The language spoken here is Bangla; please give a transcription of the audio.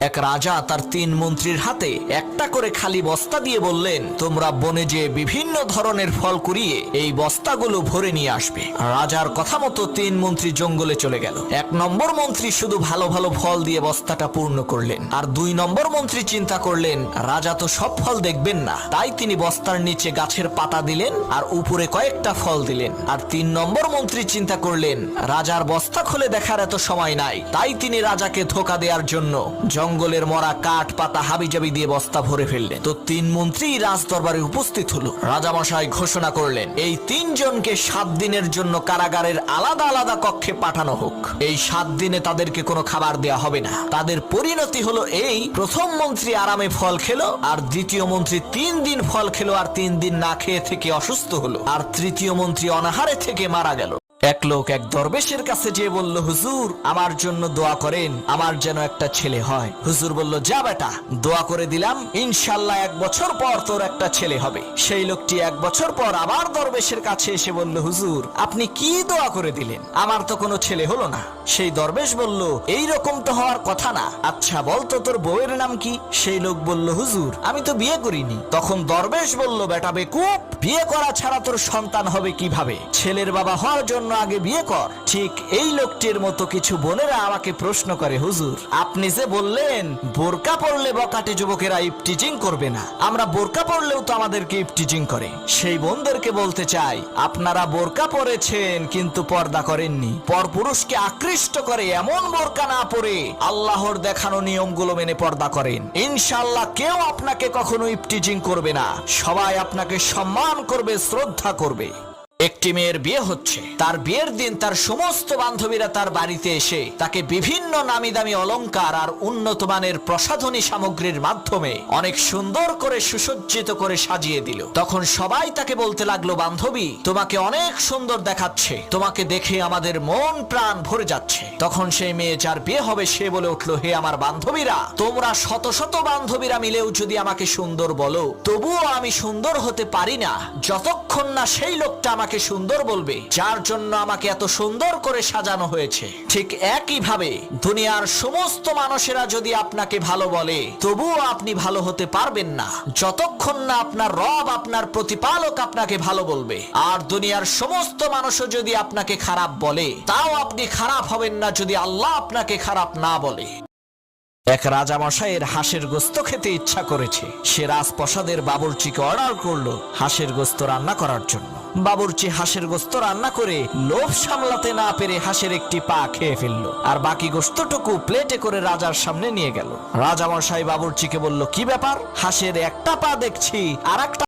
এক রাজা তার 3 মন্ত্রীর হাতে একটা করে খালি বস্তা দিয়ে বললেন, তোমরা বনে যে বিভিন্ন ধরনের ফল কুড়িয়ে এই বস্তাগুলো ভরে নিয়ে আসবে। রাজার কথা মতো 3 মন্ত্রী জঙ্গলে চলে গেল। 1 নম্বর মন্ত্রী শুধু ভালো ভালো ফল দিয়ে বস্তাটা পূর্ণ করলেন, আর 2 নম্বর মন্ত্রী চিন্তা করলেন রাজা তো সব ফল দেখবেন না, তাই তিনি বস্তার নিচে গাছের পাতা দিলেন আর উপরে কয়েকটা ফল দিলেন। আর 3 নম্বর মন্ত্রী চিন্তা করলেন রাজার বস্তা খুলে দেখার এত সময় নাই, তাই তিনি রাজাকে ধোঁকা দেওয়ার জন্য জঙ্গলের মরা কাঠ পাতা হাবিজাবি দিয়ে বস্তা ভরে ফেললেন। তো 3 মন্ত্রী রাজ দরবারে উপস্থিত হলো। রাজামশাই ঘোষণা করলেন এই 3 জনকে 7 দিনের জন্য কারাগারের আলাদা আলাদা কক্ষে পাঠানো হোক। এই 7 দিনে তাদেরকে কোনো খাবার দেয়া হবে না। তাদের পরিণতি হলো এই, প্রথম মন্ত্রী আরামে ফল খেলো, আর দ্বিতীয় মন্ত্রী 3 দিন ফল খেলো আর 3 দিন না খেয়ে থেকে অসুস্থ হলো, আর তৃতীয় মন্ত্রী অনাহারে থেকে মারা গেল। এক লোক এক দরবেশের কাছে যেয়ে বলল, হুজুর আমার জন্য দোয়া করেন, আমার যেন একটা ছেলে হয়। হুজুর বলল, যা বেটা, দোয়া করে দিলাম, ইনশাআল্লাহ 1 বছর পর তোর একটা ছেলে হবে। সেই লোকটি 1 বছর পর আবার দরবেশের কাছে এসে বলল, হুজুর আপনি কি দোয়া করে দিলেন, আমার তো কোনো ছেলে হলো না। সেই দরবেশ বলল, এই রকম তো হওয়ার কথা না, আচ্ছা বলতো তোর বউয়ের নাম কি? সেই লোক বলল, হুজুর আমি তো বিয়ে করিনি। তখন দরবেশ বলল, বেটা বেকুব, বিয়ে করা ছাড়া তোর সন্তান হবে কিভাবে? ছেলের বাবা হওয়ার জন্য আগে বিয়ে কর। ঠিক এই লোকটির মতো কিছু বোনেরা আমাকে প্রশ্ন করে, হুজুর আপনি যে বললেন বোরকা পরলে বকাটে যুবকেরা ইফটিজিং করবে না, আমরা বোরকা পরলেও তো আমাদেরকে ইফটিজিং করে। সেই বোনদেরকে বলতে চাই, আপনারা বোরকা পরেছেন কিন্তু পর্দা করেননি। পরপুরুষকে আকৃষ্ট করে এমন বোরকা না পরে আল্লাহর দেখানো নিয়মগুলো মেনে পর্দা করেন, ইনশাআল্লাহ কেউ আপনাকে কখনো ইফটিজিং করবে না, সবাই আপনাকে সম্মান করবে, শ্রদ্ধা করবে। একটি মেয়ের বিয়ে হচ্ছে। তার বিয়ের দিন তার সমস্ত বান্ধবীরা তার বাড়িতে এসে তাকে বিভিন্ন নামি দামি অলংকার আর উন্নত মানের প্রসাধনী সামগ্রীর মাধ্যমে অনেক সুন্দর করে সুসজ্জিত করে সাজিয়ে দিল। তখন সবাই তাকে বলতে লাগলো, বান্ধবী তোমাকে অনেক সুন্দর দেখাচ্ছে, তোমাকে দেখে আমাদের মন প্রাণ ভরে যাচ্ছে। তখন সেই মেয়ে যার বিয়ে হবে সে বলে উঠলো, হে আমার বান্ধবীরা, তোমরা শত শত বান্ধবীরা মিলেও যদি আমাকে সুন্দর বলো, তবুও আমি সুন্দর হতে পারি না যতক্ষণ না সেই লোকটা আমাকে সুন্দর বলবে যার জন্য আমাকে এত সুন্দর করে সাজানো হয়েছে। ঠিক একই ভাবে দুনিয়ার সমস্ত মানুষেরা যদি আপনাকে ভালো বলে, তবুও আপনি ভালো হতে পারবেন না যতক্ষণ না আপনার রব, আপনার প্রতিপালক আপনাকে ভালো বলবে। আর দুনিয়ার সমস্ত মানুষও যদি আপনাকে খারাপ বলে, তাও আপনি খারাপ হবেন না যদি আল্লাহ আপনাকে খারাপ না বলে। এক রাজামশাইয়ের হাঁসের গোস্ত খেতে ইচ্ছা করেছে। সে রাজপ্রাসাদের বাবুর্চিকে অর্ডার করলো হাঁসের গোস্ত রান্না করার জন্য। বাবুর্চি হাঁসের গোস্ত রান্না করে লোভ সামলাতে না পেরে হাঁসের একটি পা খেয়ে ফেললো, আর বাকি গোস্তটুকু প্লেটে করে রাজার সামনে নিয়ে গেল। রাজামশাই বাবুর্চিকে বলল, কি ব্যাপার, হাঁসের একটা পা দেখছি আর একটা